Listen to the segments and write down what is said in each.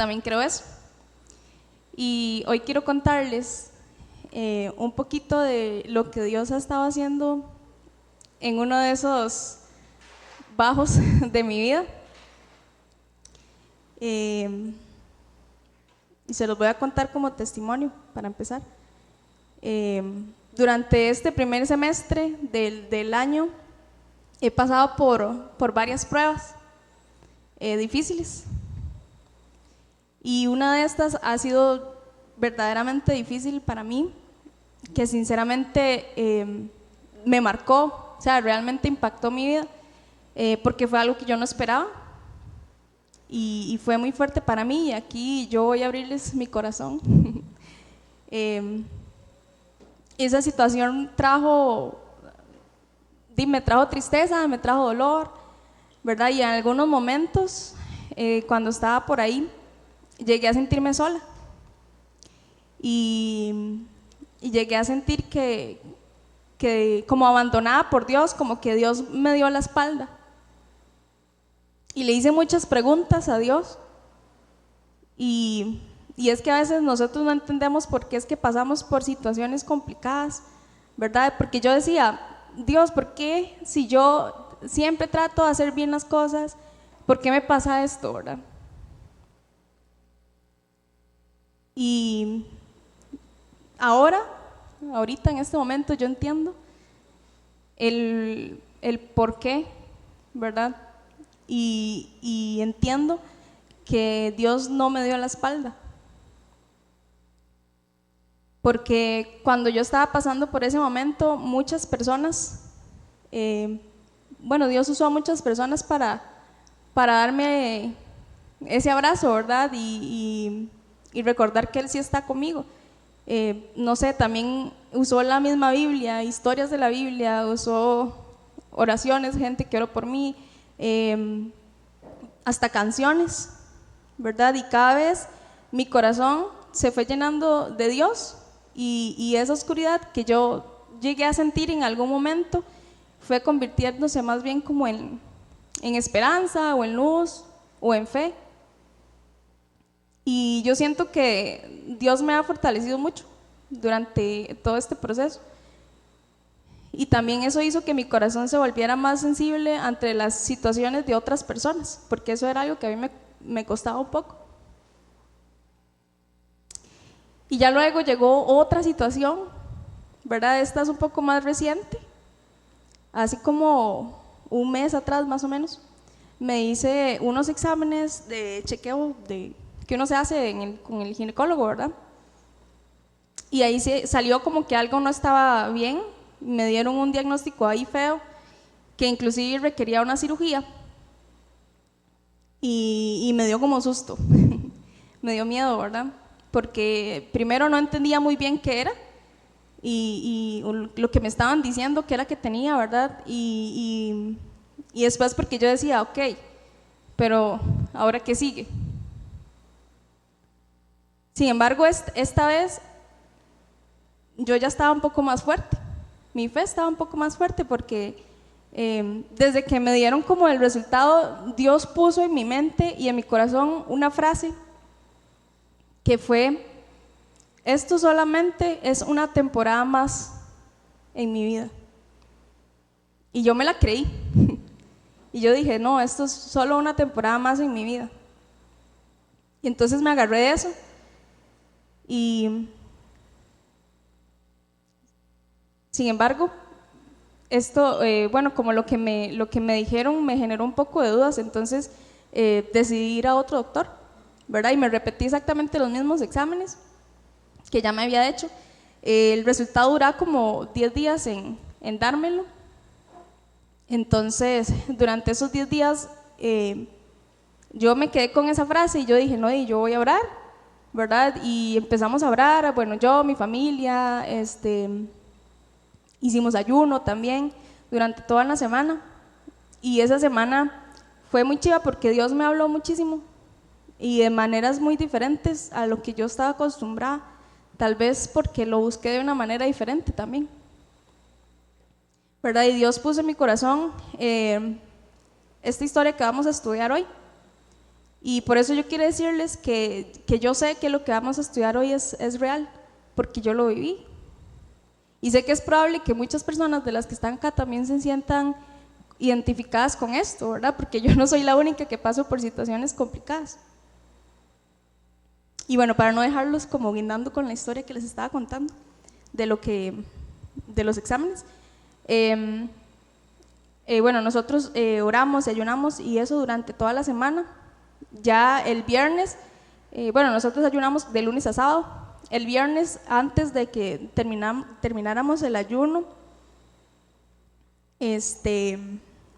también creo eso. Y hoy quiero contarles un poquito de lo que Dios ha estado haciendo en uno de esos bajos de mi vida. Y se los voy a contar como testimonio para empezar. Durante este primer semestre del año he pasado por varias pruebas difíciles, y una de estas ha sido verdaderamente difícil para mí, que sinceramente me marcó, o sea, realmente impactó mi vida, porque fue algo que yo no esperaba y fue muy fuerte para mí, y aquí yo voy a abrirles mi corazón. Esa situación me trajo tristeza, me trajo dolor, ¿verdad? Y en algunos momentos, cuando estaba por ahí, llegué a sentirme sola y llegué a sentir que como abandonada por Dios, como que Dios me dio la espalda. Y le hice muchas preguntas a Dios, y es que a veces nosotros no entendemos por qué es que pasamos por situaciones complicadas, ¿verdad? Porque yo decía, Dios, ¿por qué si yo siempre trato de hacer bien las cosas, por qué me pasa esto, verdad? Y ahorita en este momento yo entiendo el por qué, ¿verdad? Y entiendo que Dios no me dio la espalda, porque cuando yo estaba pasando por ese momento, muchas personas, Dios usó a muchas personas para darme ese abrazo, ¿verdad? Y recordar que Él sí está conmigo. No sé, también usó la misma Biblia, historias de la Biblia, usó oraciones, gente que oró por mí, hasta canciones, ¿verdad? Y cada vez mi corazón se fue llenando de Dios, y esa oscuridad que yo llegué a sentir en algún momento fue convirtiéndose más bien como en esperanza o en luz o en fe. Y yo siento que Dios me ha fortalecido mucho durante todo este proceso. Y también eso hizo que mi corazón se volviera más sensible ante las situaciones de otras personas, porque eso era algo que a mí me costaba un poco. Y ya luego llegó otra situación, ¿verdad? Esta es un poco más reciente, así como un mes atrás más o menos. Me hice unos exámenes de chequeo que uno se hace con el ginecólogo, ¿verdad? Y ahí salió como que algo no estaba bien, me dieron un diagnóstico ahí feo, que inclusive requería una cirugía, y me dio como susto, me dio miedo, ¿verdad? Porque primero no entendía muy bien qué era, y lo que me estaban diciendo que era que tenía, ¿verdad? Y después porque yo decía, ok, pero ¿ahora qué sigue? Sin embargo, esta vez yo ya estaba un poco más fuerte, mi fe estaba un poco más fuerte, porque desde que me dieron como el resultado, Dios puso en mi mente y en mi corazón una frase que fue: esto solamente es una temporada más en mi vida. Y yo me la creí. Y yo dije, no, esto es solo una temporada más en mi vida. Y entonces me agarré de eso. Y sin embargo, esto, como lo que me dijeron me generó un poco de dudas, entonces decidí ir a otro doctor, ¿verdad? Y me repetí exactamente los mismos exámenes que ya me había hecho. El resultado dura como 10 días en dármelo. Entonces, durante esos 10 días, yo me quedé con esa frase y yo dije, no, y yo voy a orar, ¿verdad? Y empezamos a orar, bueno, yo, mi familia, hicimos ayuno también durante toda la semana. Y esa semana fue muy chiva porque Dios me habló muchísimo y de maneras muy diferentes a lo que yo estaba acostumbrada, tal vez porque lo busqué de una manera diferente también, ¿verdad? Y Dios puso en mi corazón esta historia que vamos a estudiar hoy. Y por eso yo quiero decirles que yo sé que lo que vamos a estudiar hoy es real, porque yo lo viví. Y sé que es probable que muchas personas de las que están acá también se sientan identificadas con esto, ¿verdad? Porque yo no soy la única que paso por situaciones complicadas. Y bueno, para no dejarlos como guindando con la historia que les estaba contando de los exámenes, bueno, nosotros oramos y ayunamos y eso durante toda la semana. Ya el viernes, bueno, nosotros ayunamos de lunes a sábado. El viernes, antes de que termináramos el ayuno,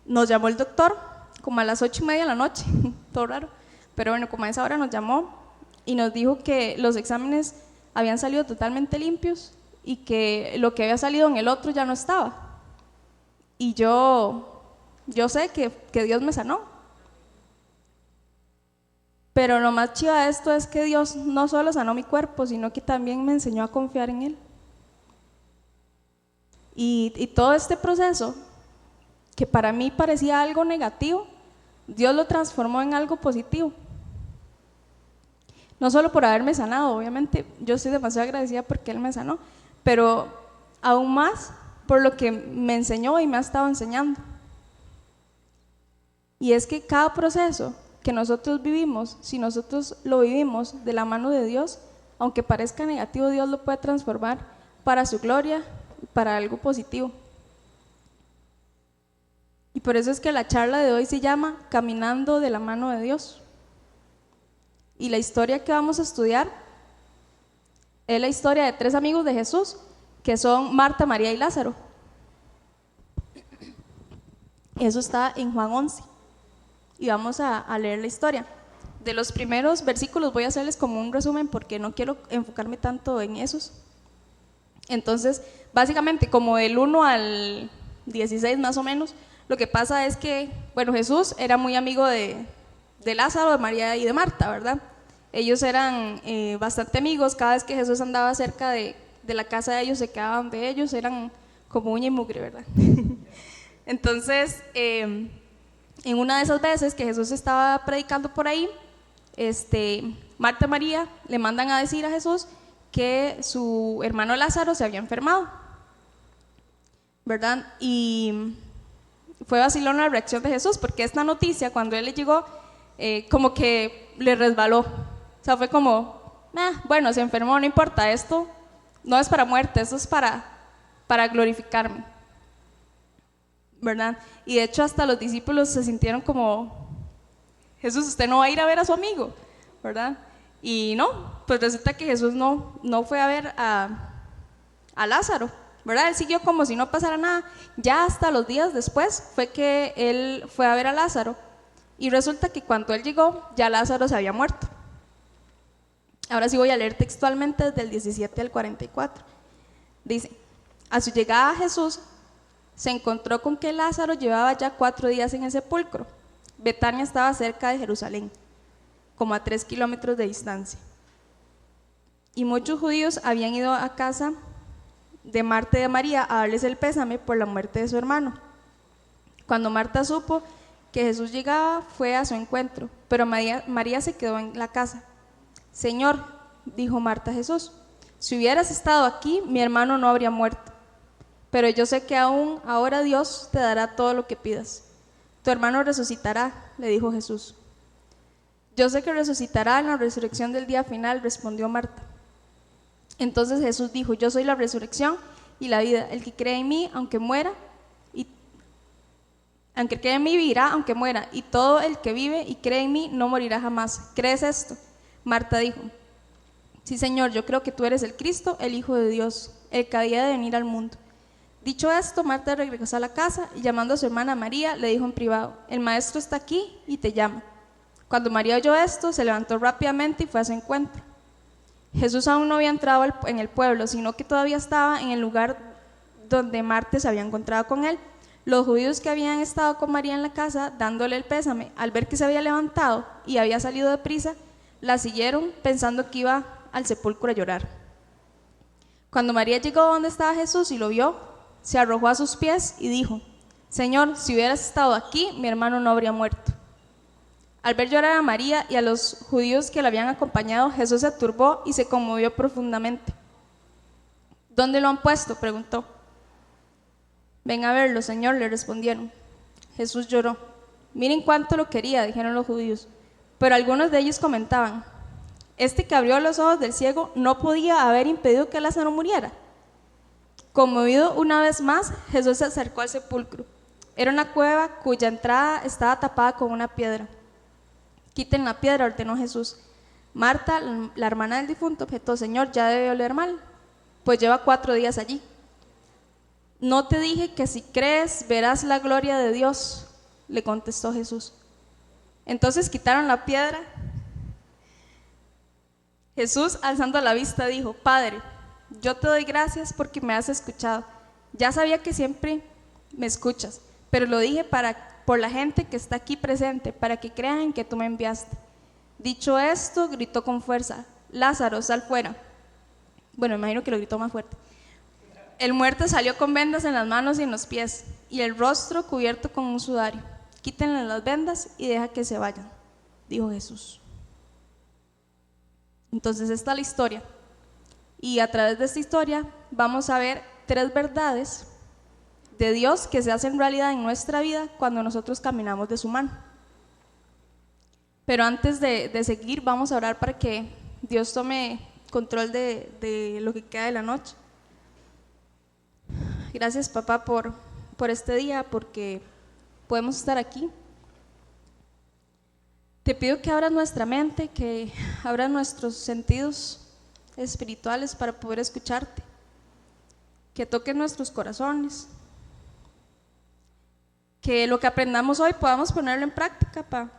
nos llamó el doctor como a las 8:30 de la noche, todo raro, pero bueno, como a esa hora nos llamó y nos dijo que los exámenes habían salido totalmente limpios y que lo que había salido en el otro ya no estaba. Y yo sé que Dios me sanó. Pero lo más chido de esto es que Dios no solo sanó mi cuerpo, sino que también me enseñó a confiar en Él. Y todo este proceso, que para mí parecía algo negativo, Dios lo transformó en algo positivo. No solo por haberme sanado, obviamente, yo estoy demasiado agradecida porque Él me sanó, pero aún más por lo que me enseñó y me ha estado enseñando. Y es que cada proceso que nosotros vivimos, si nosotros lo vivimos de la mano de Dios, aunque parezca negativo, Dios lo puede transformar para su gloria, para algo positivo. Y por eso es que la charla de hoy se llama Caminando de la mano de Dios. Y la historia que vamos a estudiar es la historia de 3 amigos de Jesús, que son Marta, María y Lázaro. Eso está en Juan 11. Y vamos a leer la historia. De los primeros versículos voy a hacerles como un resumen porque no quiero enfocarme tanto en esos. Entonces, básicamente, como del 1 al 16 más o menos, lo que pasa es que, bueno, Jesús era muy amigo de Lázaro, de María y de Marta, ¿verdad? Ellos eran bastante amigos. Cada vez que Jesús andaba cerca de la casa de ellos, se quedaban de ellos, eran como uña y mugre, ¿verdad? Entonces, en una de esas veces que Jesús estaba predicando por ahí, Marta y María le mandan a decir a Jesús que su hermano Lázaro se había enfermado, ¿verdad? Y fue vacilón la reacción de Jesús, porque esta noticia, cuando él le llegó, como que le resbaló. O sea, fue como, bueno, se enfermó, no importa, esto no es para muerte, esto es para glorificarme, ¿verdad? Y de hecho hasta los discípulos se sintieron como, Jesús, usted no va a ir a ver a su amigo, ¿verdad? Y no, pues resulta que Jesús no fue a ver a Lázaro, ¿verdad? Él siguió como si no pasara nada. Ya hasta los días después fue que él fue a ver a Lázaro, y resulta que cuando él llegó ya Lázaro se había muerto. Ahora sí voy a leer textualmente desde el 17 al 44. Dice: a su llegada a Jesús se encontró con que Lázaro llevaba ya 4 días en el sepulcro. Betania estaba cerca de Jerusalén, como a 3 kilómetros de distancia. Y muchos judíos habían ido a casa de Marta y de María a darles el pésame por la muerte de su hermano. Cuando Marta supo que Jesús llegaba, fue a su encuentro, pero María se quedó en la casa. Señor, dijo Marta a Jesús, si hubieras estado aquí, mi hermano no habría muerto. Pero yo sé que aún ahora Dios te dará todo lo que pidas. Tu hermano resucitará, le dijo Jesús. Yo sé que resucitará en la resurrección del día final, respondió Marta. Entonces Jesús dijo: yo soy la resurrección y la vida. El que cree en mí, aunque cree en mí, vivirá aunque muera. Y todo el que vive y cree en mí no morirá jamás. ¿Crees esto? Marta dijo: sí, Señor, yo creo que tú eres el Cristo, el Hijo de Dios, el que había de venir al mundo. Dicho esto, Marta regresó a la casa y llamando a su hermana María, le dijo en privado: el maestro está aquí y te llama. Cuando María oyó esto, se levantó rápidamente y fue a su encuentro. Jesús aún no había entrado en el pueblo, sino que todavía estaba en el lugar donde Marta se había encontrado con él. Los judíos que habían estado con María en la casa, dándole el pésame, al ver que se había levantado y había salido deprisa, la siguieron pensando que iba al sepulcro a llorar. Cuando María llegó donde estaba Jesús y lo vio, se arrojó a sus pies y dijo: Señor, si hubieras estado aquí, mi hermano no habría muerto. Al ver llorar a María y a los judíos que la habían acompañado, Jesús se turbó y se conmovió profundamente. ¿Dónde lo han puesto?, preguntó. Ven a verlo, Señor, le respondieron. Jesús lloró. Miren cuánto lo quería, dijeron los judíos. Pero algunos de ellos comentaban, este que abrió los ojos del ciego no podía haber impedido que Lázaro muriera. Conmovido una vez más, Jesús se acercó al sepulcro. Era una cueva cuya entrada estaba tapada con una piedra. Quiten la piedra, ordenó Jesús. Marta, la hermana del difunto, objetó, Señor, ya debe oler mal, pues lleva 4 días allí. No te dije que si crees verás la gloria de Dios, le contestó Jesús. Entonces quitaron la piedra. Jesús, alzando la vista, dijo, Padre, yo te doy gracias porque me has escuchado. Ya sabía que siempre me escuchas, pero lo dije por la gente que está aquí presente, para que crean que tú me enviaste. Dicho esto, gritó con fuerza, Lázaro, sal fuera. Bueno, imagino que lo gritó más fuerte. El muerto salió con vendas en las manos y en los pies, y el rostro cubierto con un sudario. Quítenle las vendas y deja que se vayan, dijo Jesús. Entonces esta es la historia. Y a través de esta historia vamos a ver 3 verdades de Dios que se hacen realidad en nuestra vida cuando nosotros caminamos de su mano. Pero antes de seguir, vamos a orar para que Dios tome control de lo que queda de la noche. Gracias, papá, por este día, porque podemos estar aquí. Te pido que abras nuestra mente, que abras nuestros sentidos espirituales para poder escucharte, que toques nuestros corazones, que lo que aprendamos hoy podamos ponerlo en práctica, papá.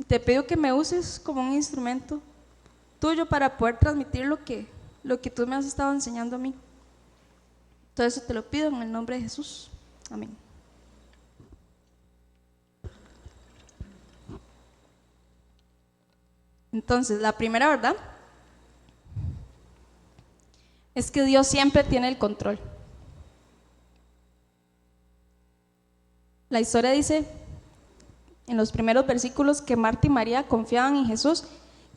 Te pido que me uses como un instrumento tuyo para poder transmitir lo que tú me has estado enseñando a mí. Todo eso te lo pido en el nombre de Jesús. Amén. Entonces, la primera verdad es que Dios siempre tiene el control. La historia dice en los primeros versículos que Marta y María confiaban en Jesús,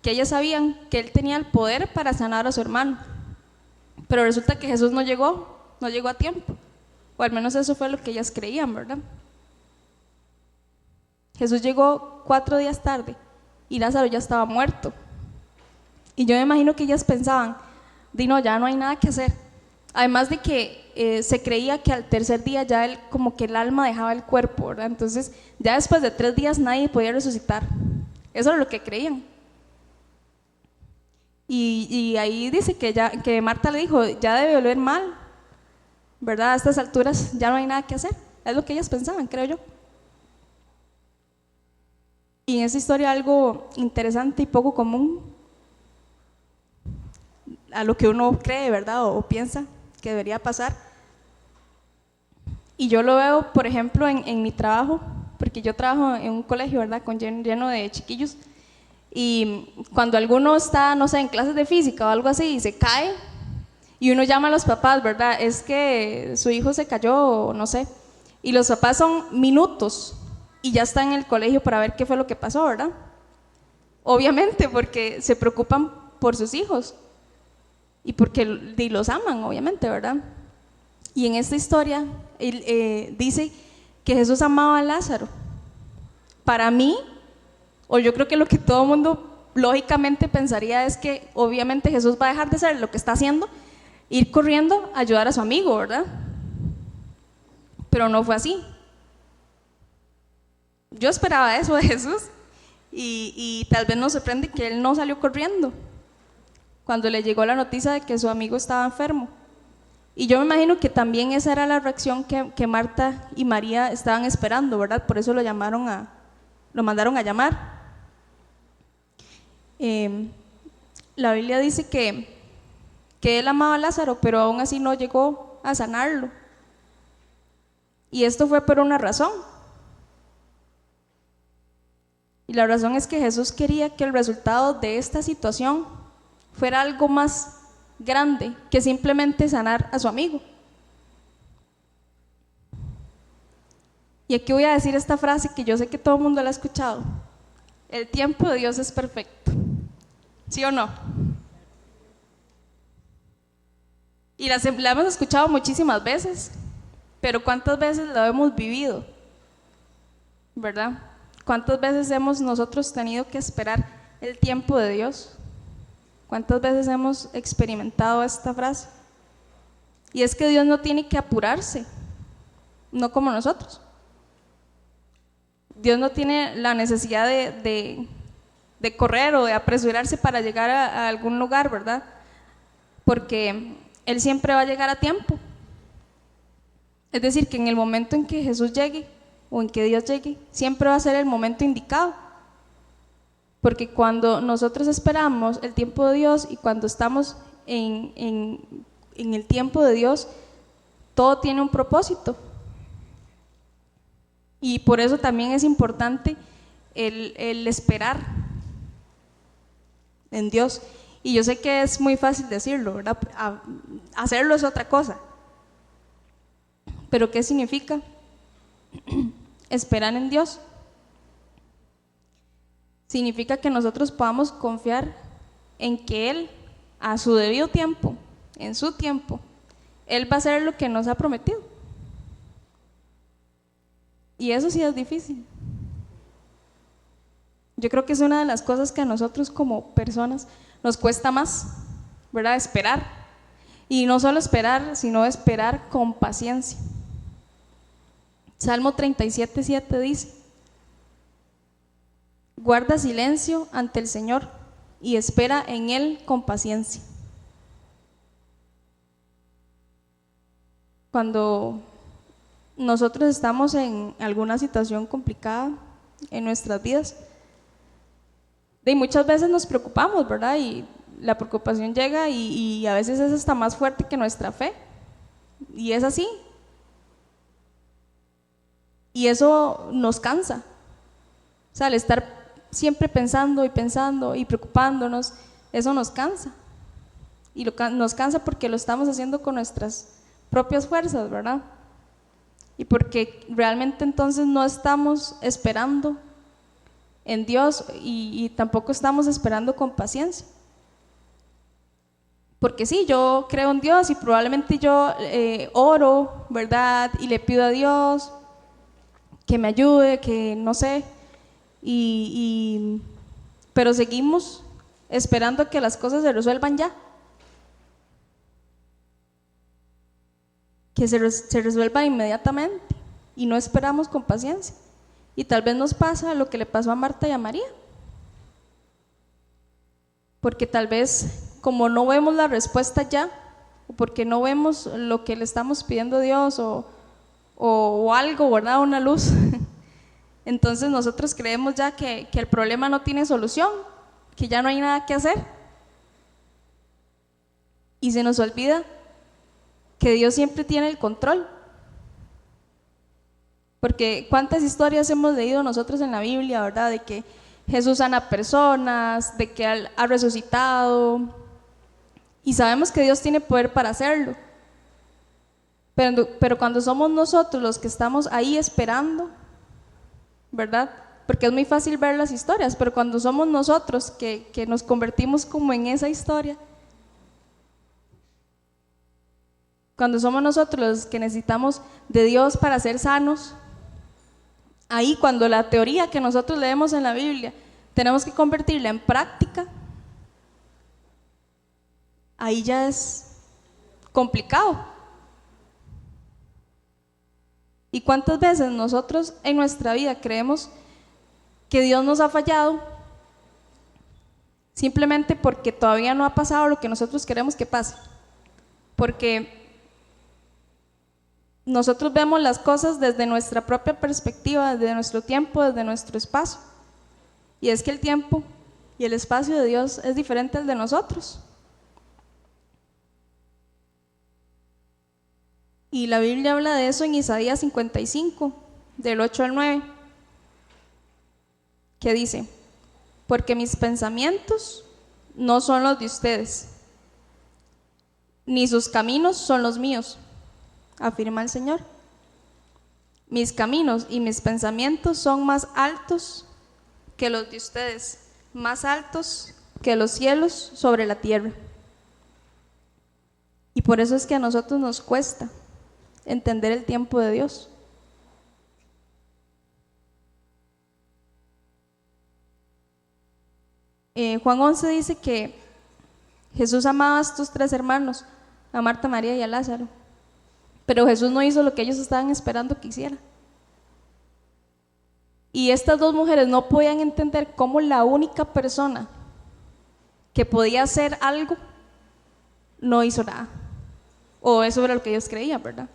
que ellas sabían que Él tenía el poder para sanar a su hermano. Pero resulta que Jesús no llegó a tiempo, o al menos eso fue lo que ellas creían, ¿verdad? Jesús llegó 4 días tarde y Lázaro ya estaba muerto. Y yo me imagino que ellas pensaban, no, ya no hay nada que hacer. Además de que se creía que al tercer día ya como que el alma dejaba el cuerpo, ¿verdad? Entonces ya después de 3 días nadie podía resucitar. Eso era lo que creían. Y ahí dice que Marta le dijo, ya debe oler mal, ¿verdad? A estas alturas ya no hay nada que hacer. Es lo que ellas pensaban, creo yo. Y en esa historia algo interesante y poco común a lo que uno cree, ¿verdad? O piensa que debería pasar. Y yo lo veo, por ejemplo, en mi trabajo, porque yo trabajo en un colegio, ¿verdad? Lleno de chiquillos. Y cuando alguno está, no sé, en clases de física o algo así y se cae, y uno llama a los papás, ¿verdad? Es que su hijo se cayó, no sé. Y los papás son minutos y ya están en el colegio para ver qué fue lo que pasó, ¿verdad? Obviamente, porque se preocupan por sus hijos y porque los aman, obviamente, ¿verdad? Y en esta historia dice que Jesús amaba a Lázaro. Para mí, o yo creo que lo que todo el mundo lógicamente pensaría es que obviamente Jesús va a dejar de hacer lo que está haciendo, ir corriendo a ayudar a su amigo, ¿verdad? Pero no fue así. Yo esperaba eso de Jesús y tal vez nos sorprende que él no salió corriendo cuando le llegó la noticia de que su amigo estaba enfermo. Y yo me imagino que también esa era la reacción que Marta y María estaban esperando, ¿verdad? Por eso lo mandaron a llamar. La Biblia dice que él amaba a Lázaro, pero aún así no llegó a sanarlo. Y esto fue por una razón. Y la razón es que Jesús quería que el resultado de esta situación fuera algo más grande que simplemente sanar a su amigo. Y aquí voy a decir esta frase que yo sé que todo el mundo la ha escuchado. El tiempo de Dios es perfecto. ¿Sí o no? Y la hemos escuchado muchísimas veces, pero ¿cuántas veces la hemos vivido? ¿Verdad? ¿Cuántas veces hemos nosotros tenido que esperar el tiempo de Dios? ¿Cuántas veces hemos experimentado esta frase? Y es que Dios no tiene que apurarse, no como nosotros. Dios no tiene la necesidad de correr o de apresurarse para llegar a algún lugar, ¿verdad? Porque Él siempre va a llegar a tiempo. Es decir, que en el momento en que Jesús llegue o en que Dios llegue, siempre va a ser el momento indicado. Porque cuando nosotros esperamos el tiempo de Dios y cuando estamos en el tiempo de Dios, todo tiene un propósito. Y por eso también es importante el esperar en Dios. Y yo sé que es muy fácil decirlo, ¿verdad? Hacerlo es otra cosa. Pero ¿qué significa esperar en Dios? Significa que nosotros podamos confiar en que Él, a su debido tiempo, en su tiempo, Él va a hacer lo que nos ha prometido. Y eso sí es difícil. Yo creo que es una de las cosas que a nosotros como personas nos cuesta más, ¿verdad? Esperar. Y no solo esperar, sino esperar con paciencia. Salmo 37:7 dice: guarda silencio ante el Señor y espera en Él con paciencia. Cuando nosotros estamos en alguna situación complicada en nuestras vidas, y muchas veces nos preocupamos, ¿verdad? Y la preocupación llega y a veces es hasta más fuerte que nuestra fe. Y es así. Y eso nos cansa. O sea, al estar siempre pensando y preocupándonos, eso nos cansa. Y nos cansa porque lo estamos haciendo con nuestras propias fuerzas, ¿verdad? Y porque realmente entonces no estamos esperando en Dios y tampoco estamos esperando con paciencia. Porque sí, yo creo en Dios y probablemente yo oro, ¿verdad? Y le pido a Dios que me ayude, que no sé, pero seguimos esperando que las cosas se resuelvan ya. Que se resuelva inmediatamente y no esperamos con paciencia. Y tal vez nos pasa lo que le pasó a Marta y a María. Porque tal vez como no vemos la respuesta ya, o porque no vemos lo que le estamos pidiendo a Dios o algo, ¿verdad? Una luz. Entonces nosotros creemos ya que el problema no tiene solución, que ya no hay nada que hacer. Y se nos olvida que Dios siempre tiene el control. Porque cuántas historias hemos leído nosotros en la Biblia, ¿verdad? De que Jesús sana personas, de que ha resucitado. Y sabemos que Dios tiene poder para hacerlo. Pero cuando somos nosotros los que estamos ahí esperando, ¿verdad? Porque es muy fácil ver las historias, pero cuando somos nosotros que nos convertimos como en esa historia, cuando somos nosotros los que necesitamos de Dios para ser sanos, ahí cuando la teoría que nosotros leemos en la Biblia tenemos que convertirla en práctica, ahí ya es complicado. ¿Y cuántas veces nosotros en nuestra vida creemos que Dios nos ha fallado simplemente porque todavía no ha pasado lo que nosotros queremos que pase? Porque nosotros vemos las cosas desde nuestra propia perspectiva, desde nuestro tiempo, desde nuestro espacio. Y es que el tiempo y el espacio de Dios es diferente al de nosotros. Y la Biblia habla de eso en Isaías 55, del 8 al 9, que dice: porque mis pensamientos no son los de ustedes, ni sus caminos son los míos, afirma el Señor. Mis caminos y mis pensamientos son más altos que los de ustedes, más altos que los cielos sobre la tierra. Y por eso es que a nosotros nos cuesta entender el tiempo de Dios. Juan 11 dice que Jesús amaba a estos tres hermanos, a Marta, María y a Lázaro, pero Jesús no hizo lo que ellos estaban esperando que hiciera. Y estas dos mujeres no podían entender cómo la única persona que podía hacer algo no hizo nada, o eso era lo que ellos creían, ¿verdad?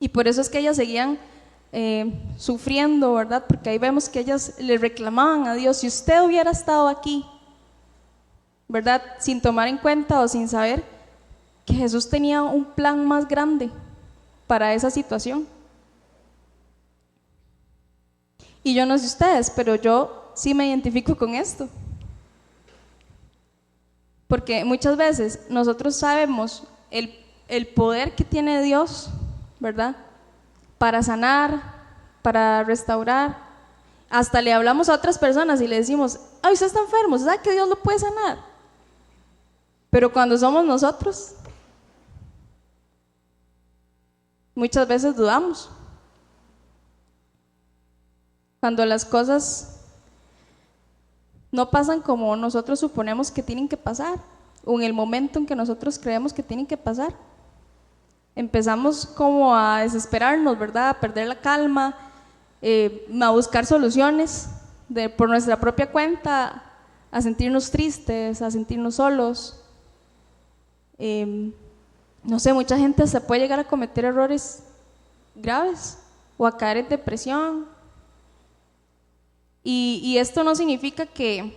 Y por eso es que ellas seguían sufriendo, ¿verdad? Porque ahí vemos que ellas le reclamaban a Dios: si usted hubiera estado aquí, ¿verdad? Sin tomar en cuenta o sin saber que Jesús tenía un plan más grande para esa situación. Y yo no sé ustedes, pero yo sí me identifico con esto. Porque muchas veces nosotros sabemos el poder que tiene Dios, ¿verdad? Para sanar, para restaurar. Hasta le hablamos a otras personas y le decimos: ay, usted está enfermo, ¿usted sabe que Dios lo puede sanar? Pero cuando somos nosotros, muchas veces dudamos. Cuando las cosas no pasan como nosotros suponemos que tienen que pasar, o en el momento en que nosotros creemos que tienen que pasar, empezamos como a desesperarnos, ¿verdad? A perder la calma, a buscar soluciones por nuestra propia cuenta, a sentirnos tristes, a sentirnos solos. No sé, mucha gente se puede llegar a cometer errores graves o a caer en depresión. Y esto no significa que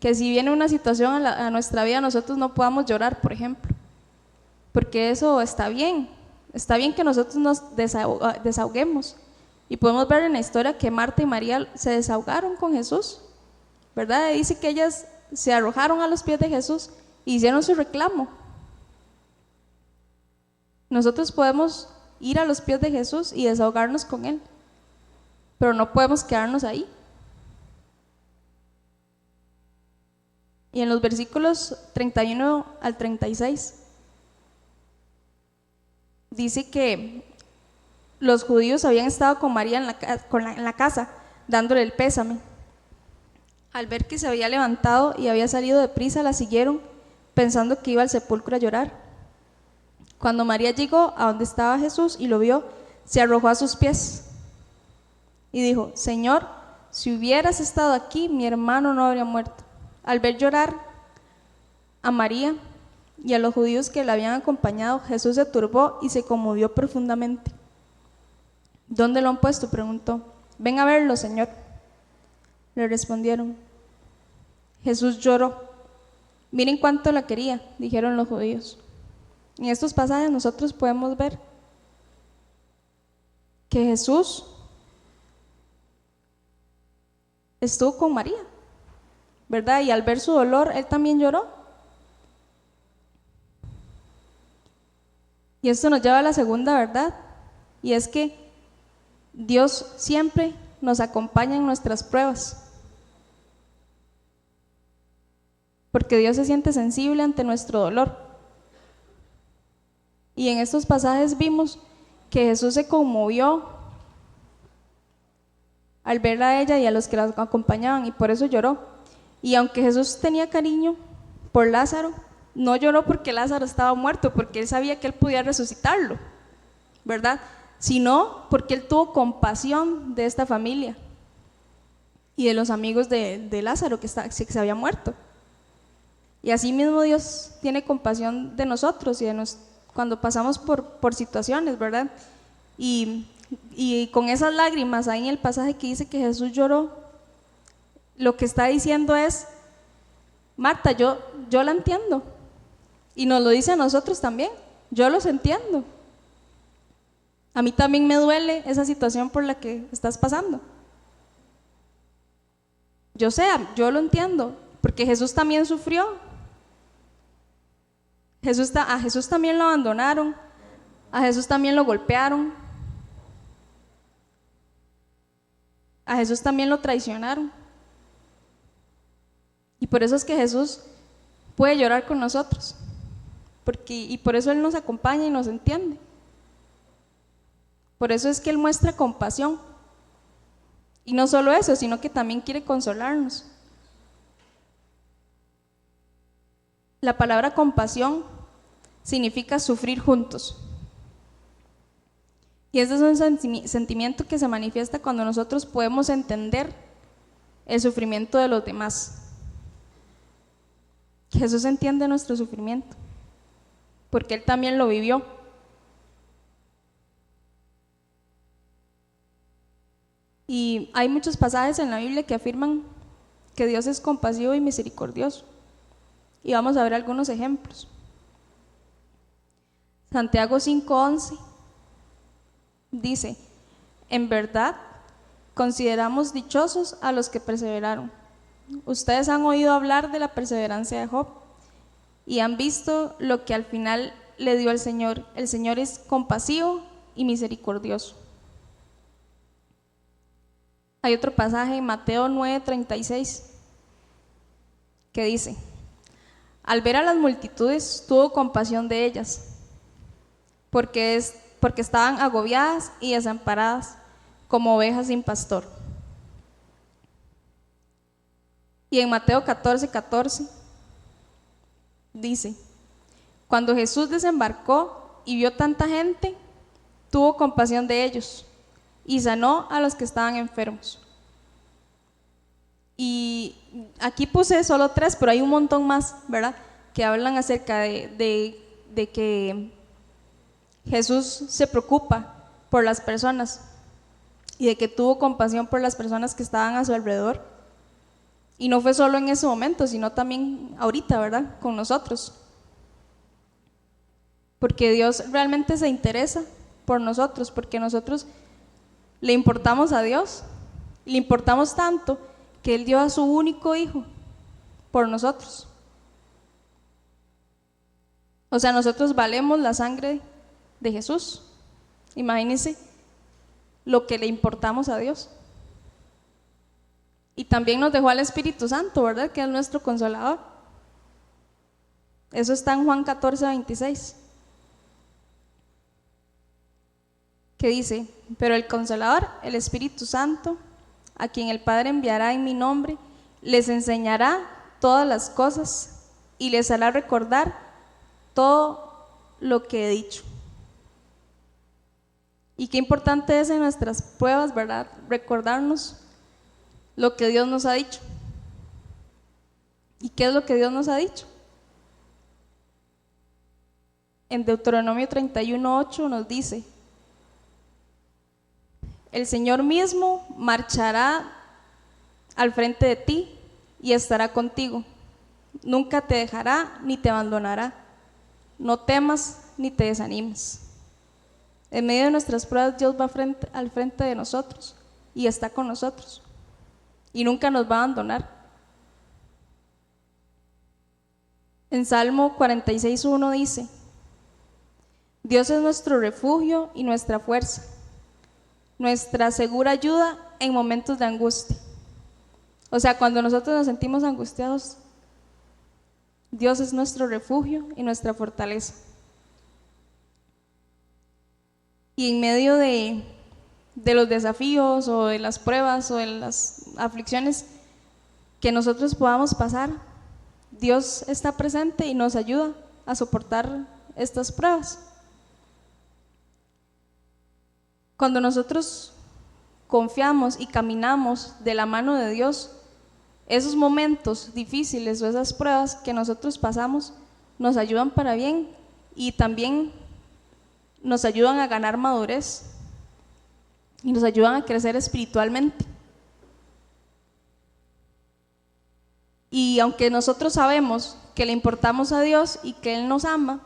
si viene una situación a nuestra vida nosotros no podamos llorar, por ejemplo, porque eso está bien que nosotros nos desahoguemos. Y podemos ver en la historia que Marta y María se desahogaron con Jesús, ¿verdad? Dice que ellas se arrojaron a los pies de Jesús e hicieron su reclamo. Nosotros podemos ir a los pies de Jesús y desahogarnos con Él, pero no podemos quedarnos ahí. Y en los versículos 31 al 36 dice que los judíos habían estado con María en la casa, dándole el pésame. Al ver que se había levantado y había salido deprisa, la siguieron, pensando que iba al sepulcro a llorar. Cuando María llegó a donde estaba Jesús y lo vio, se arrojó a sus pies y dijo: Señor, si hubieras estado aquí, mi hermano no habría muerto. Al ver llorar a María y a los judíos que la habían acompañado, Jesús se turbó y se conmovió profundamente. ¿Dónde lo han puesto?, preguntó. Ven a verlo, Señor, le respondieron. Jesús lloró. Miren cuánto la quería, dijeron los judíos. En estos pasajes nosotros podemos ver que Jesús estuvo con María, ¿verdad? Y al ver su dolor, Él también lloró. Y esto nos lleva a la segunda verdad, y es que Dios siempre nos acompaña en nuestras pruebas, porque Dios se siente sensible ante nuestro dolor. Y en estos pasajes vimos que Jesús se conmovió al ver a ella y a los que la acompañaban, y por eso lloró. Y aunque Jesús tenía cariño por Lázaro, no lloró porque Lázaro estaba muerto, porque Él sabía que Él podía resucitarlo, ¿verdad? Sino porque Él tuvo compasión de esta familia y de los amigos de Lázaro que se había muerto. Y así mismo Dios tiene compasión de nosotros y cuando pasamos por situaciones, ¿verdad? Y con esas lágrimas, ahí en el pasaje que dice que Jesús lloró, lo que está diciendo es: Marta, yo la entiendo. Y nos lo dice a nosotros también: yo los entiendo. A mí también me duele esa situación por la que estás pasando. Yo lo entiendo, porque Jesús también sufrió. A Jesús también lo abandonaron, a Jesús también lo golpearon. A Jesús también lo traicionaron. Y por eso es que Jesús puede llorar con nosotros, y por eso Él nos acompaña y nos entiende. Por eso es que Él muestra compasión. Y no solo eso, sino que también quiere consolarnos. La palabra compasión significa sufrir juntos. Y este es un sentimiento que se manifiesta cuando nosotros podemos entender el sufrimiento de los demás. Jesús entiende nuestro sufrimiento, porque Él también lo vivió. Y hay muchos pasajes en la Biblia que afirman que Dios es compasivo y misericordioso. Y vamos a ver algunos ejemplos. Santiago 5:11 dice: en verdad, consideramos dichosos a los que perseveraron. Ustedes han oído hablar de la perseverancia de Job y han visto lo que al final le dio el Señor. El Señor es compasivo y misericordioso. Hay otro pasaje en Mateo 9:36 que dice: al ver a las multitudes tuvo compasión de ellas, porque estaban agobiadas y desamparadas como ovejas sin pastor. Y en Mateo 14:14 dice: cuando Jesús desembarcó y vio tanta gente, tuvo compasión de ellos y sanó a los que estaban enfermos. Y aquí puse solo 3, pero hay un montón más, ¿verdad?, que hablan acerca de que Jesús se preocupa por las personas y de que tuvo compasión por las personas que estaban a su alrededor. Y no fue solo en ese momento, sino también ahorita, ¿verdad?, con nosotros. Porque Dios realmente se interesa por nosotros, porque nosotros le importamos a Dios, le importamos tanto que Él dio a su único hijo por nosotros. O sea, nosotros valemos la sangre de Jesús. Imagínense lo que le importamos a Dios. Y también nos dejó al Espíritu Santo, ¿verdad?, que es nuestro consolador. Eso está en Juan 14:26, que dice: pero el Consolador, el Espíritu Santo, a quien el Padre enviará en mi nombre, les enseñará todas las cosas y les hará recordar todo lo que he dicho. Y qué importante es en nuestras pruebas, ¿verdad?, recordarnos lo que Dios nos ha dicho. ¿Y qué es lo que Dios nos ha dicho? En Deuteronomio 31:8 nos dice: el Señor mismo marchará al frente de ti y estará contigo. Nunca te dejará ni te abandonará. No temas ni te desanimes. En medio de nuestras pruebas, Dios va al frente de nosotros y está con nosotros. Y nunca nos va a abandonar. En Salmo 46:1 dice: Dios es nuestro refugio y nuestra fuerza, nuestra segura ayuda en momentos de angustia. O sea, cuando nosotros nos sentimos angustiados, Dios es nuestro refugio y nuestra fortaleza. Y en medio de los desafíos o de las pruebas o de las aflicciones que nosotros podamos pasar, Dios está presente y nos ayuda a soportar estas pruebas. Cuando nosotros confiamos y caminamos de la mano de Dios, esos momentos difíciles o esas pruebas que nosotros pasamos nos ayudan para bien y también nos ayudan a ganar madurez y nos ayudan a crecer espiritualmente. Y aunque nosotros sabemos que le importamos a Dios y que Él nos ama,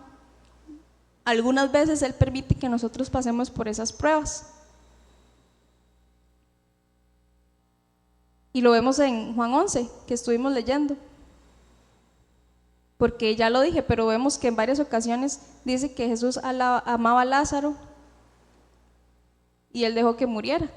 algunas veces Él permite que nosotros pasemos por esas pruebas. Y lo vemos en Juan 11, que estuvimos leyendo. Porque ya lo dije, pero vemos que en varias ocasiones dice que Jesús amaba a Lázaro y Él dejó que muriera.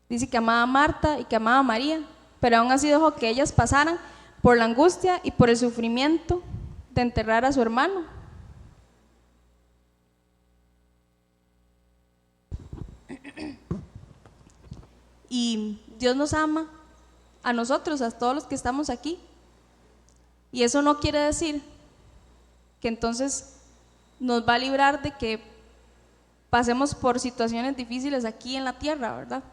Dice que amaba a Marta y que amaba a María, pero aún así dejó que ellas pasaran por la angustia y por el sufrimiento de enterrar a su hermano. Y Dios nos ama a nosotros, a todos los que estamos aquí. Y eso no quiere decir que entonces nos va a librar de que pasemos por situaciones difíciles aquí en la tierra, ¿verdad?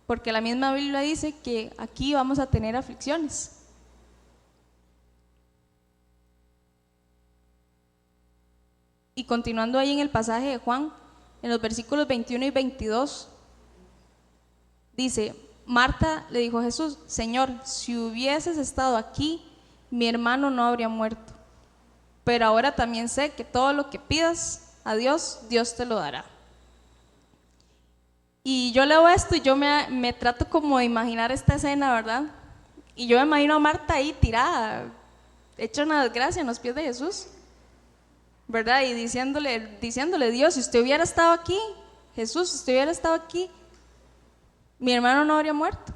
Porque la misma Biblia dice que aquí vamos a tener aflicciones. Y continuando ahí en el pasaje de Juan, en los versículos 21 y 22, dice: Marta le dijo a Jesús: Señor, si hubieses estado aquí, mi hermano no habría muerto. Pero ahora también sé que todo lo que pidas a Dios, Dios te lo dará. Y yo leo esto y yo me trato como de imaginar esta escena, ¿verdad? Y yo me imagino a Marta ahí tirada, hecha una desgracia en los pies de Jesús, ¿verdad? Y diciéndole: Dios, si usted hubiera estado aquí, Jesús, si usted hubiera estado aquí, mi hermano no habría muerto.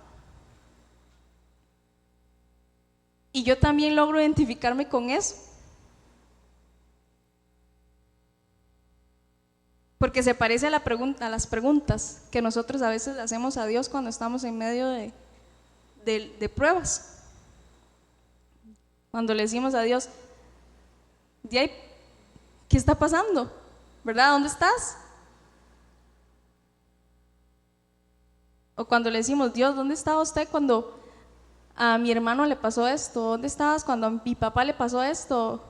Y yo también logro identificarme con eso. Porque se parece a las preguntas que nosotros a veces le hacemos a Dios cuando estamos en medio de pruebas. Cuando le decimos a Dios: ¿qué está pasando? ¿Verdad? ¿Dónde estás? O cuando le decimos: Dios, ¿dónde estaba usted cuando a mi hermano le pasó esto? ¿Dónde estabas cuando a mi papá le pasó esto?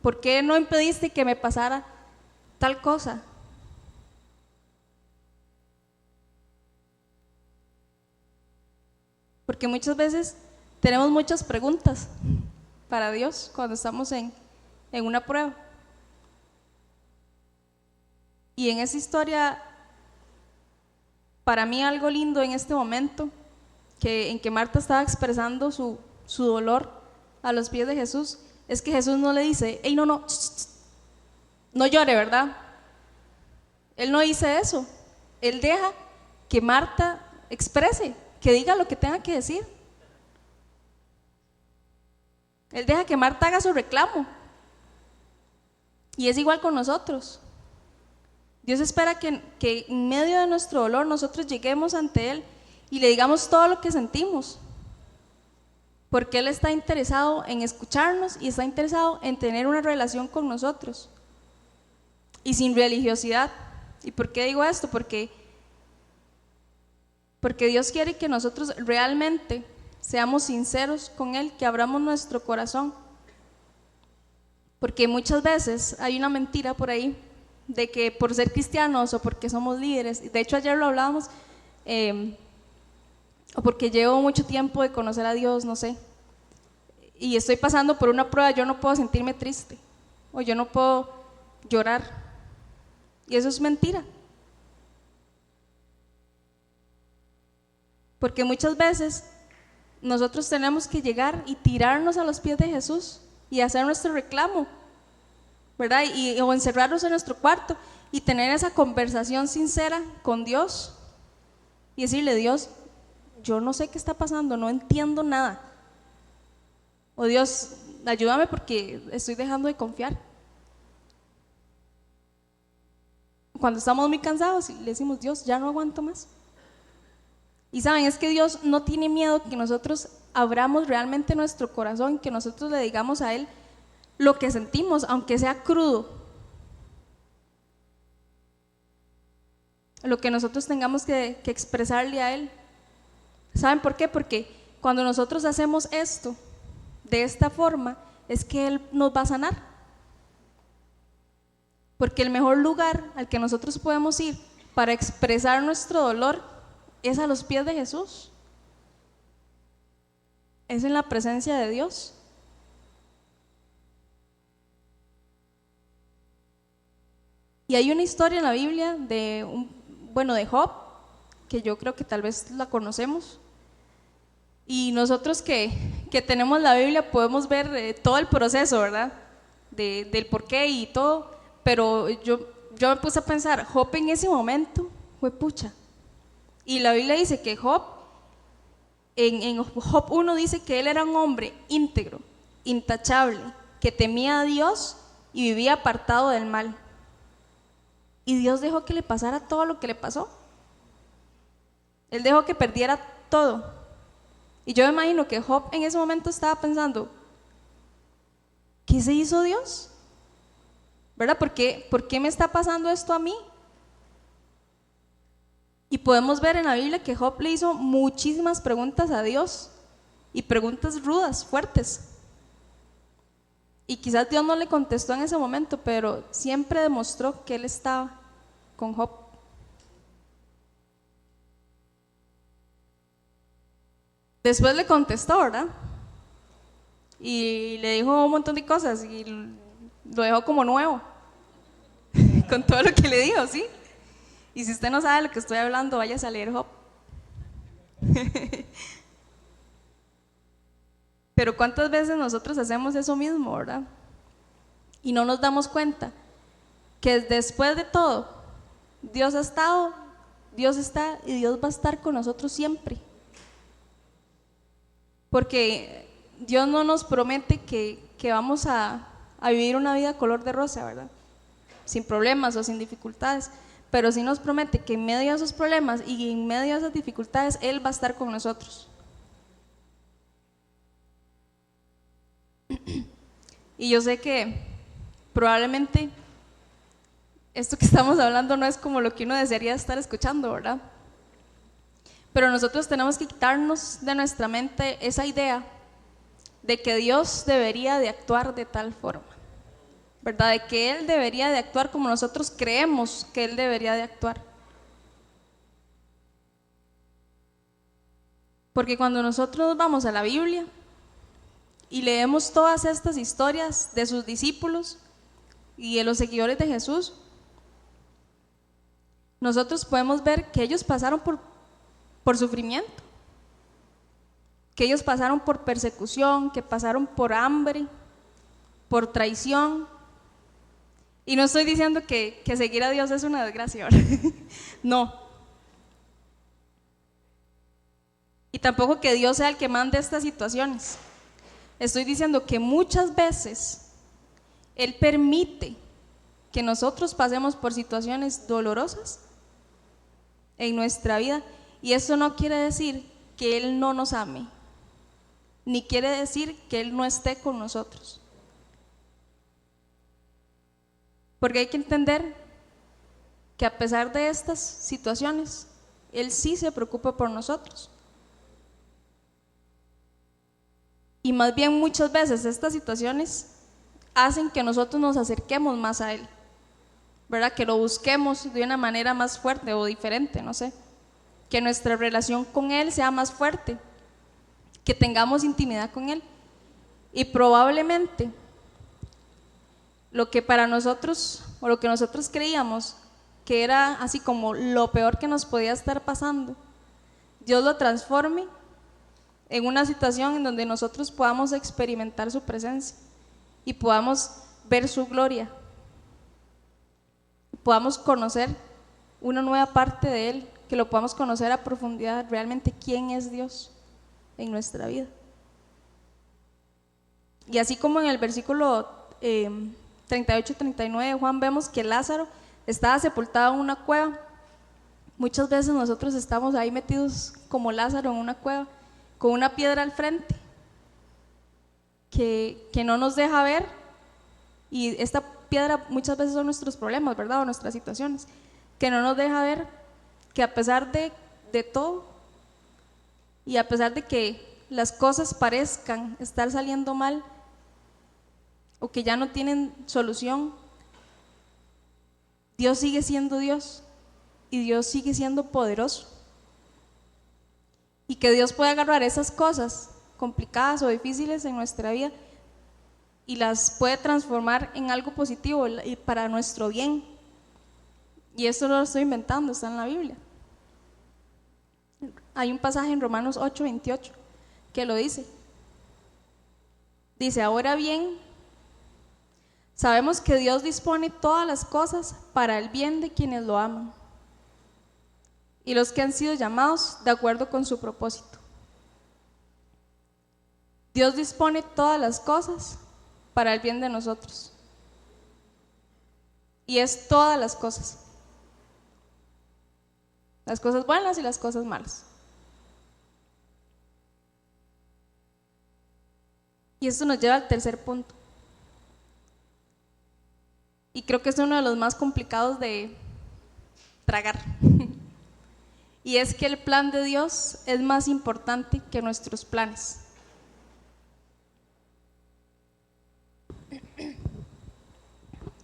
¿Por qué no impediste que me pasara tal cosa? Porque muchas veces tenemos muchas preguntas para Dios cuando estamos en una prueba. Y en esa historia, para mí algo lindo en este momento, en que Marta estaba expresando su dolor a los pies de Jesús, es que Jesús no le dice: hey, no llore, ¿verdad? Él no dice eso. Él deja que Marta exprese, que diga lo que tenga que decir. Él deja que Marta haga su reclamo. Y es igual con nosotros. Dios espera que en medio de nuestro dolor nosotros lleguemos ante Él y le digamos todo lo que sentimos. Porque Él está interesado en escucharnos y está interesado en tener una relación con nosotros. Y sin religiosidad. ¿Y por qué digo esto? Porque Dios quiere que nosotros realmente seamos sinceros con Él, que abramos nuestro corazón. Porque muchas veces hay una mentira por ahí de que por ser cristianos o porque somos líderes, de hecho ayer lo hablábamos, o porque llevo mucho tiempo de conocer a Dios, no sé, y estoy pasando por una prueba, yo no puedo sentirme triste o yo no puedo llorar. Y eso es mentira. Porque muchas veces nosotros tenemos que llegar y tirarnos a los pies de Jesús y hacer nuestro reclamo, ¿verdad? O encerrarnos en nuestro cuarto y tener esa conversación sincera con Dios y decirle: Dios, yo no sé qué está pasando, no entiendo nada. O Dios, ayúdame porque estoy dejando de confiar. Cuando estamos muy cansados y le decimos: Dios, ya no aguanto más. Y saben, es que Dios no tiene miedo que nosotros abramos realmente nuestro corazón, que nosotros le digamos a Él lo que sentimos, aunque sea crudo. Lo que nosotros tengamos que expresarle a Él. ¿Saben por qué? Porque cuando nosotros hacemos esto de esta forma, es que Él nos va a sanar. Porque el mejor lugar al que nosotros podemos ir para expresar nuestro dolor es a los pies de Jesús. Es en la presencia de Dios. Y hay una historia en la Biblia de Job, que yo creo que tal vez la conocemos. Y nosotros que tenemos la Biblia podemos ver todo el proceso, ¿verdad? Del porqué y todo. Pero yo me puse a pensar, Job en ese momento fue pucha. Y la Biblia dice que Job, en Job 1 dice que él era un hombre íntegro, intachable, que temía a Dios y vivía apartado del mal. Y Dios dejó que le pasara todo lo que le pasó. Él dejó que perdiera todo. Y yo me imagino que Job en ese momento estaba pensando, ¿qué se hizo Dios? ¿Verdad? ¿Por qué me está pasando esto a mí? Y podemos ver en la Biblia que Job le hizo muchísimas preguntas a Dios, y preguntas rudas, fuertes. Y quizás Dios no le contestó en ese momento, pero siempre demostró que Él estaba con Job. Después le contestó, ¿verdad? Y le dijo un montón de cosas y lo dejó como nuevo con todo lo que le dijo, ¿sí? Y si usted no sabe de lo que estoy hablando, váyase a leer Job. Pero ¿cuántas veces nosotros hacemos eso mismo, verdad? Y no nos damos cuenta que después de todo, Dios ha estado, Dios está y Dios va a estar con nosotros siempre. Porque Dios no nos promete que vamos a vivir una vida color de rosa, ¿verdad? Sin problemas o sin dificultades. Pero sí nos promete que en medio de esos problemas y en medio de esas dificultades, Él va a estar con nosotros. Y yo sé que probablemente esto que estamos hablando no es como lo que uno desearía estar escuchando, ¿verdad? Pero nosotros tenemos que quitarnos de nuestra mente esa idea de que Dios debería de actuar de tal forma, ¿verdad? De que Él debería de actuar como nosotros creemos que Él debería de actuar. Porque cuando nosotros vamos a la Biblia y leemos todas estas historias de sus discípulos y de los seguidores de Jesús, nosotros podemos ver que ellos pasaron por sufrimiento, que ellos pasaron por persecución, que pasaron por hambre, por traición. Y no estoy diciendo que seguir a Dios es una desgracia, ¿verdad? No. Y tampoco que Dios sea el que mande estas situaciones. Estoy diciendo que muchas veces Él permite que nosotros pasemos por situaciones dolorosas en nuestra vida, y eso no quiere decir que Él no nos ame, ni quiere decir que Él no esté con nosotros. Porque hay que entender que a pesar de estas situaciones, Él sí se preocupa por nosotros. Y más bien muchas veces estas situaciones hacen que nosotros nos acerquemos más a Él, ¿verdad? Que lo busquemos de una manera más fuerte o diferente, no sé. Que nuestra relación con Él sea más fuerte, que tengamos intimidad con Él. Y probablemente lo que para nosotros, o lo que nosotros creíamos que era así como lo peor que nos podía estar pasando, Dios lo transforme en una situación en donde nosotros podamos experimentar su presencia y podamos ver su gloria, podamos conocer una nueva parte de Él, que lo podamos conocer a profundidad, realmente quién es Dios en nuestra vida. Y así como en el versículo 38-39 de Juan vemos que Lázaro estaba sepultado en una cueva, muchas veces nosotros estamos ahí metidos como Lázaro en una cueva, con una piedra al frente que no nos deja ver, y esta piedra muchas veces son nuestros problemas, ¿verdad? O nuestras situaciones, que no nos deja ver que a pesar de todo, y a pesar de que las cosas parezcan estar saliendo mal o que ya no tienen solución, Dios sigue siendo Dios y Dios sigue siendo poderoso. Y que Dios puede agarrar esas cosas complicadas o difíciles en nuestra vida y las puede transformar en algo positivo y para nuestro bien. Y esto no lo estoy inventando, está en la Biblia. Hay un pasaje en Romanos 8:28 que lo dice. Dice: ahora bien, sabemos que Dios dispone todas las cosas para el bien de quienes lo aman y los que han sido llamados de acuerdo con su propósito. Dios dispone todas las cosas para el bien de nosotros. Y es todas las cosas buenas y las cosas malas. Y esto nos lleva al tercer punto. Y creo que es uno de los más complicados de tragar. Y es que el plan de Dios es más importante que nuestros planes.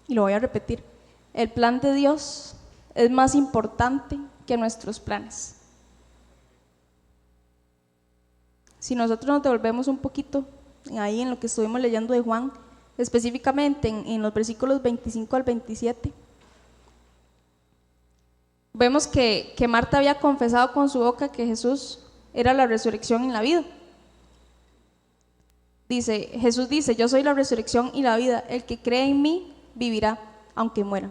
Y lo voy a repetir. El plan de Dios es más importante que nuestros planes. Si nosotros nos devolvemos un poquito ahí en lo que estuvimos leyendo de Juan, específicamente en los versículos 25 al 27, vemos que Marta había confesado con su boca que Jesús era la resurrección y la vida. Jesús dice: yo soy la resurrección y la vida, el que cree en mí vivirá aunque muera,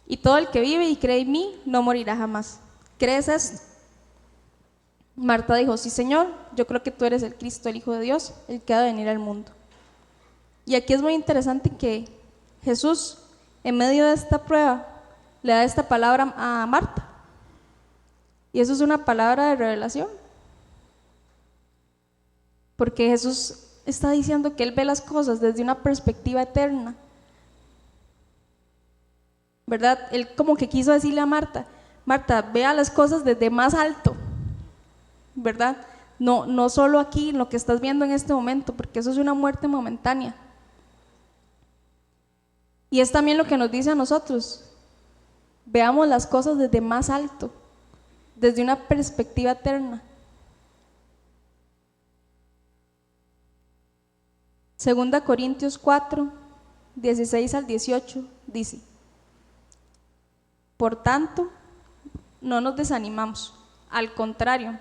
y todo el que vive y cree en mí no morirá jamás. ¿Crees esto? Marta dijo: sí, Señor, yo creo que tú eres el Cristo, el Hijo de Dios, el que ha de venir al mundo. Y aquí es muy interesante que Jesús, en medio de esta prueba, le da esta palabra a Marta, y eso es una palabra de revelación, porque Jesús está diciendo que Él ve las cosas desde una perspectiva eterna, ¿verdad? Él como que quiso decirle a Marta: Marta, vea las cosas desde más alto, ¿verdad? No solo aquí, lo que estás viendo en este momento, porque eso es una muerte momentánea. Y es también lo que nos dice a nosotros: veamos las cosas desde más alto, desde una perspectiva eterna. Segunda Corintios 4, 16 al 18 dice: por tanto, no nos desanimamos, al contrario,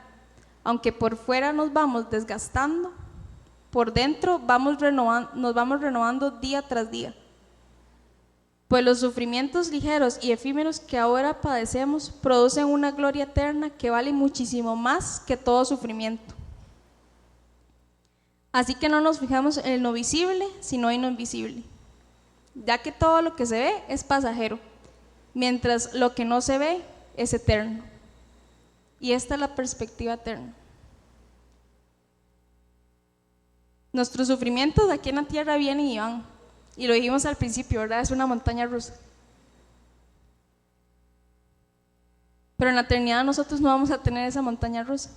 aunque por fuera nos vamos desgastando, por dentro nos vamos renovando día tras día. Pues los sufrimientos ligeros y efímeros que ahora padecemos producen una gloria eterna que vale muchísimo más que todo sufrimiento. Así que no nos fijamos en lo visible, sino en lo invisible, ya que todo lo que se ve es pasajero, mientras lo que no se ve es eterno. Y esta es la perspectiva eterna. Nuestros sufrimientos aquí en la tierra vienen y van, y lo dijimos al principio, ¿verdad? Es una montaña rusa. Pero en la eternidad nosotros no vamos a tener esa montaña rusa.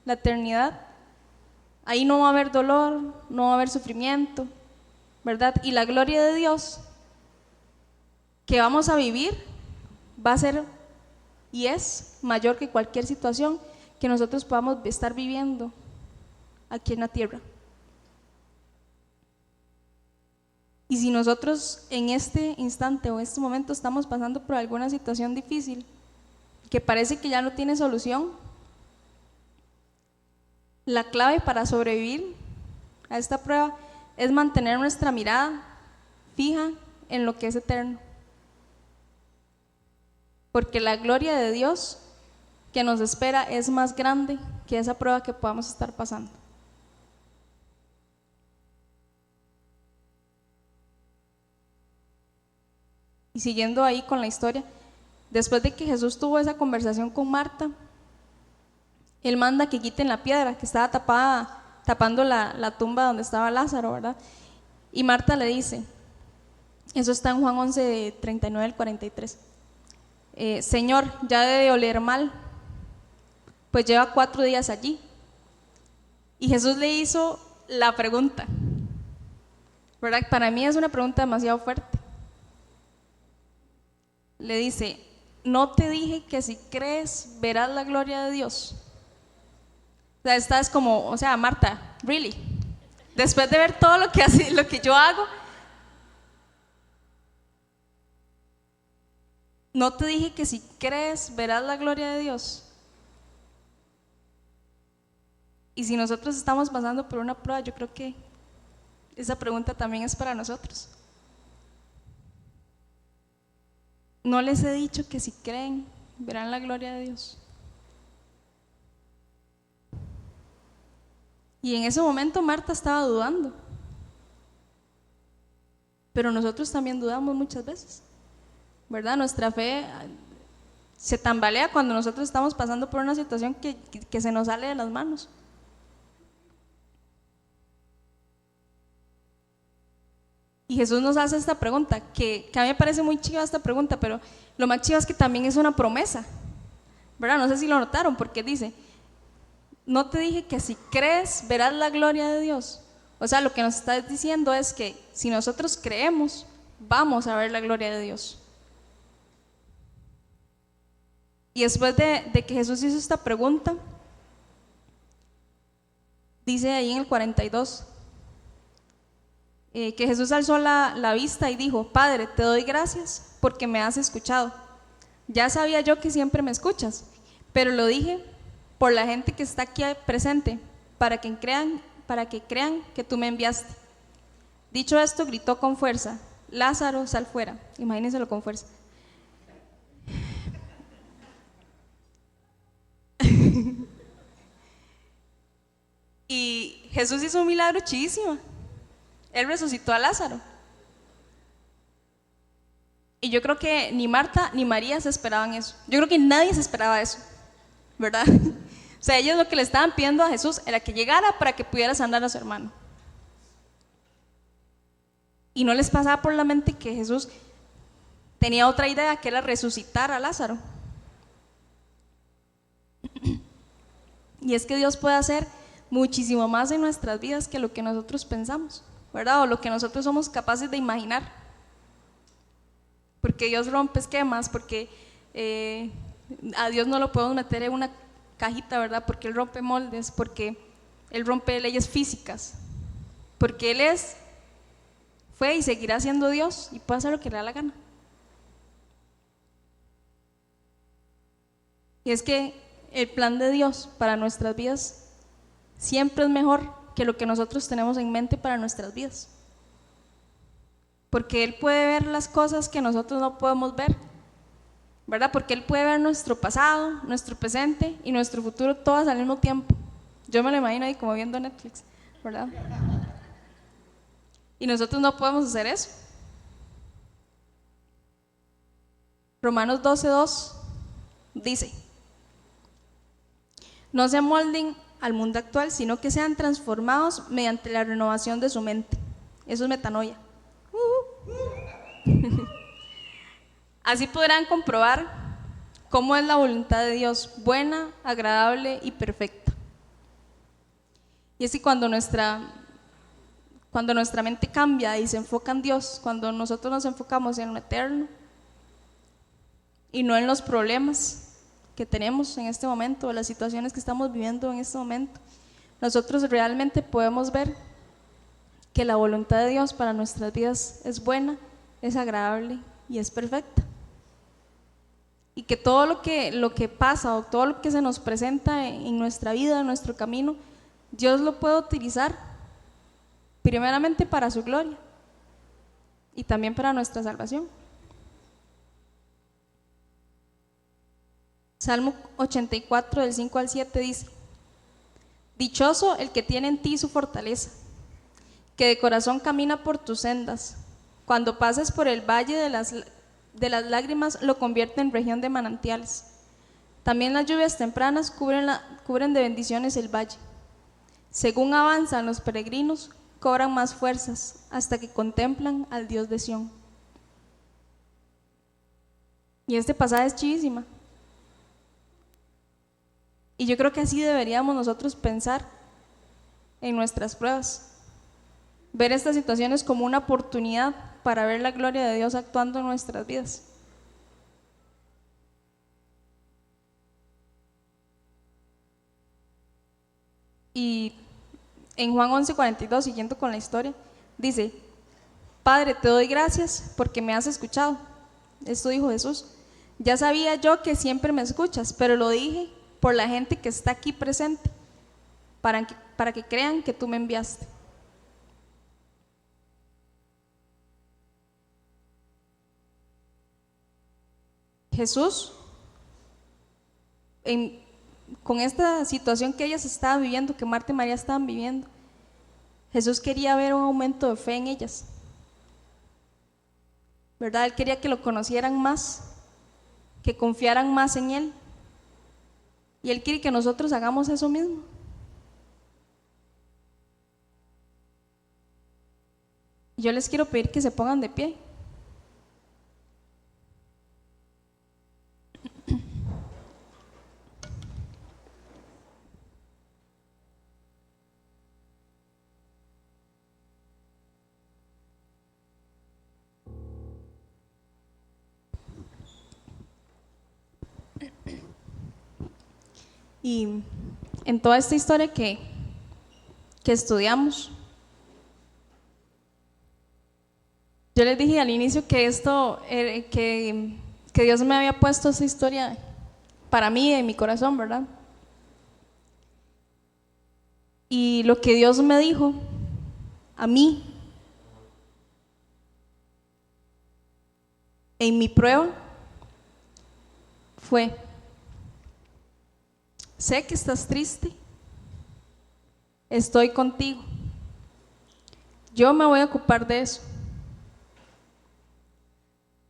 La eternidad, ahí no va a haber dolor, no va a haber sufrimiento, ¿verdad? Y la gloria de Dios que vamos a vivir va a ser y es mayor que cualquier situación que nosotros podamos estar viviendo aquí en la tierra. Y si nosotros en este instante o en este momento estamos pasando por alguna situación difícil que parece que ya no tiene solución, la clave para sobrevivir a esta prueba es mantener nuestra mirada fija en lo que es eterno, porque la gloria de Dios que nos espera es más grande que esa prueba que podamos estar pasando. Y siguiendo ahí con la historia, después de que Jesús tuvo esa conversación con Marta, Él manda que quiten la piedra que estaba tapando la tumba donde estaba Lázaro, ¿verdad? Y Marta le dice, eso está en Juan 11, 39 al 43, Señor, ya debe oler mal, pues lleva 4 días allí. Y Jesús le hizo la pregunta, ¿verdad? Para mí es una pregunta demasiado fuerte. Le dice, ¿no te dije que si crees verás la gloria de Dios? O sea, esta es como, o sea, Marta, really, después de ver todo lo que yo hago, ¿no te dije que si crees verás la gloria de Dios? Y si nosotros estamos pasando por una prueba, yo creo que esa pregunta también es para nosotros. ¿No les he dicho que si creen verán la gloria de Dios. Y en ese momento Marta estaba dudando. Pero nosotros también dudamos muchas veces, ¿verdad? Nuestra fe se tambalea cuando nosotros estamos pasando por una situación que se nos sale de las manos. Y Jesús nos hace esta pregunta, que a mí me parece muy chiva esta pregunta, pero lo más chiva es que también es una promesa, ¿verdad? No sé si lo notaron, porque dice, no te dije que si crees verás la gloria de Dios. O sea, lo que nos está diciendo es que si nosotros creemos, vamos a ver la gloria de Dios. Y después de que Jesús hizo esta pregunta, dice ahí en el 42, que Jesús alzó la vista y dijo, Padre, te doy gracias porque me has escuchado. Ya sabía yo que siempre me escuchas, pero lo dije por la gente que está aquí presente, para que crean que tú me enviaste. Dicho esto, gritó con fuerza, Lázaro, sal fuera. Imagínenselo con fuerza. Y Jesús hizo un milagro chidísimo. Él resucitó a Lázaro. Y yo creo que ni Marta ni María se esperaban eso. Yo creo que nadie se esperaba eso, ¿verdad? O sea, ellos lo que le estaban pidiendo a Jesús era que llegara para que pudiera sanar a su hermano. Y no les pasaba por la mente que Jesús tenía otra idea, que era resucitar a Lázaro. Y es que Dios puede hacer muchísimo más en nuestras vidas que lo que nosotros pensamos, ¿verdad? O lo que nosotros somos capaces de imaginar. Porque Dios rompe esquemas, porque a Dios no lo podemos meter en una cajita, ¿verdad? Porque Él rompe moldes, porque Él rompe leyes físicas, porque Él fue y seguirá siendo Dios y puede hacer lo que le da la gana. Y es que el plan de Dios para nuestras vidas siempre es mejor que lo que nosotros tenemos en mente para nuestras vidas. Porque Él puede ver las cosas que nosotros no podemos ver, ¿verdad? Porque Él puede ver nuestro pasado, nuestro presente y nuestro futuro todas al mismo tiempo. Yo me lo imagino ahí como viendo Netflix, ¿verdad? Y nosotros no podemos hacer eso. Romanos 12:2 dice, no se amolden al mundo actual, sino que sean transformados mediante la renovación de su mente. Eso es metanoia. Así podrán comprobar cómo es la voluntad de Dios, buena, agradable y perfecta. Y es que cuando nuestra mente cambia y se enfoca en Dios, cuando nosotros nos enfocamos en lo eterno y no en los problemas que tenemos en este momento, o las situaciones que estamos viviendo en este momento, nosotros realmente podemos ver que la voluntad de Dios para nuestras vidas es buena, es agradable y es perfecta. Y que todo lo que pasa o todo lo que se nos presenta en nuestra vida, en nuestro camino, Dios lo puede utilizar primeramente para su gloria y también para nuestra salvación. Salmo 84 del 5 al 7 dice, dichoso el que tiene en ti su fortaleza, que de corazón camina por tus sendas. Cuando pases por el valle de las lágrimas, lo convierte en región de manantiales. También las lluvias tempranas cubren de bendiciones el valle. Según avanzan los peregrinos, cobran más fuerzas hasta que contemplan al Dios de Sión. Y este pasaje es chidísima. Y yo creo que así deberíamos nosotros pensar en nuestras pruebas. Ver estas situaciones como una oportunidad para ver la gloria de Dios actuando en nuestras vidas. Y en Juan 11:42, siguiendo con la historia, dice, Padre, te doy gracias porque me has escuchado. Esto dijo Jesús. Ya sabía yo que siempre me escuchas, pero lo dije por la gente que está aquí presente, para que crean que tú me enviaste. Jesús con esta situación que ellas estaban viviendo, que Marta y María estaban viviendo, Jesús quería ver un aumento de fe en ellas, ¿verdad? Él quería que lo conocieran más, que confiaran más en Él. Y Él quiere que nosotros hagamos eso mismo. Yo les quiero pedir que se pongan de pie. Y en toda esta historia que estudiamos, yo les dije al inicio que que Dios me había puesto esa historia para mí en mi corazón, ¿verdad? Y lo que Dios me dijo a mí en mi prueba fue: sé que estás triste, estoy contigo, yo me voy a ocupar de eso,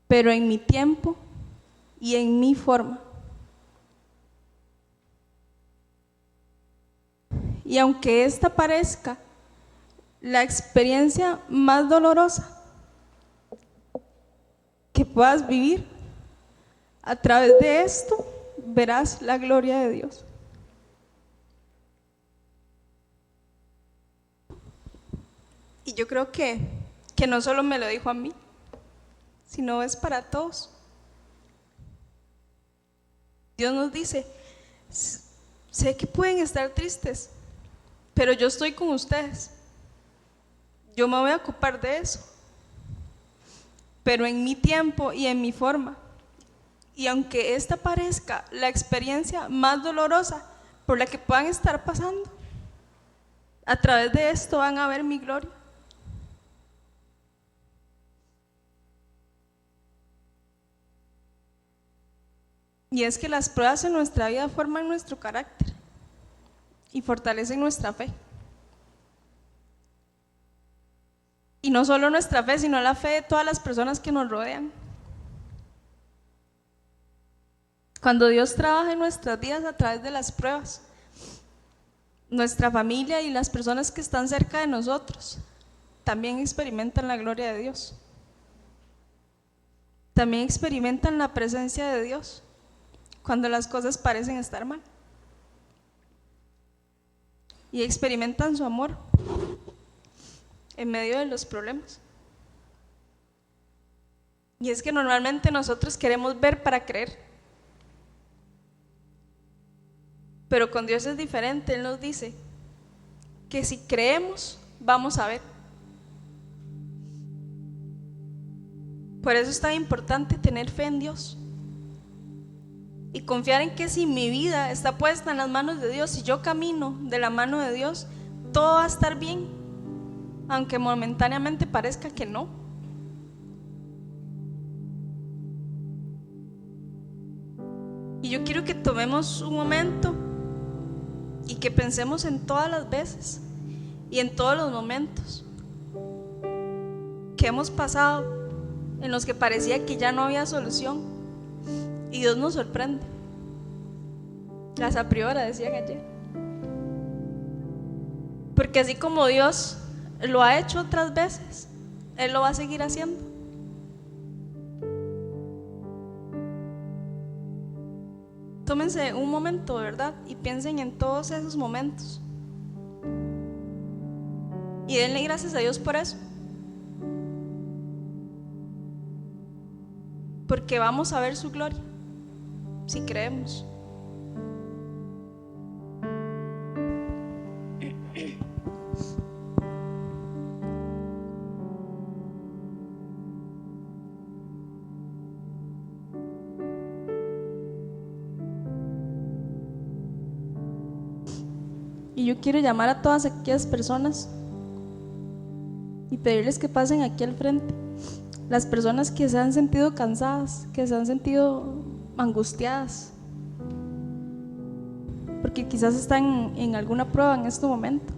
pero en mi tiempo y en mi forma. Y aunque esta parezca la experiencia más dolorosa que puedas vivir, a través de esto verás la gloria de Dios. Y yo creo que no solo me lo dijo a mí, sino es para todos. Dios nos dice: sé que pueden estar tristes, pero yo estoy con ustedes. Yo me voy a ocupar de eso, pero en mi tiempo y en mi forma. Y aunque esta parezca la experiencia más dolorosa por la que puedan estar pasando, a través de esto van a ver mi gloria. Y es que las pruebas en nuestra vida forman nuestro carácter y fortalecen nuestra fe. Y no solo nuestra fe, sino la fe de todas las personas que nos rodean. Cuando Dios trabaja en nuestras vidas a través de las pruebas, nuestra familia y las personas que están cerca de nosotros también experimentan la gloria de Dios. También experimentan la presencia de Dios cuando las cosas parecen estar mal. Y experimentan su amor en medio de los problemas. Y es que normalmente nosotros queremos ver para creer, pero con Dios es diferente. Él nos dice que si creemos, vamos a ver. Por eso es tan importante tener fe en Dios y confiar en que si mi vida está puesta en las manos de Dios, si yo camino de la mano de Dios, todo va a estar bien, aunque momentáneamente parezca que no. Y yo quiero que tomemos un momento y que pensemos en todas las veces y en todos los momentos que hemos pasado en los que parecía que ya no había solución, y Dios nos sorprende. Las a priori decían ayer, porque así como Dios lo ha hecho otras veces, Él lo va a seguir haciendo. Tómense un momento, ¿verdad? Y piensen en todos esos momentos y denle gracias a Dios por eso, porque vamos a ver su gloria si creemos. Y yo quiero llamar a todas aquellas personas y pedirles que pasen aquí al frente. Las personas que se han sentido cansadas, que se han sentido angustiadas, porque quizás están en alguna prueba en este momento.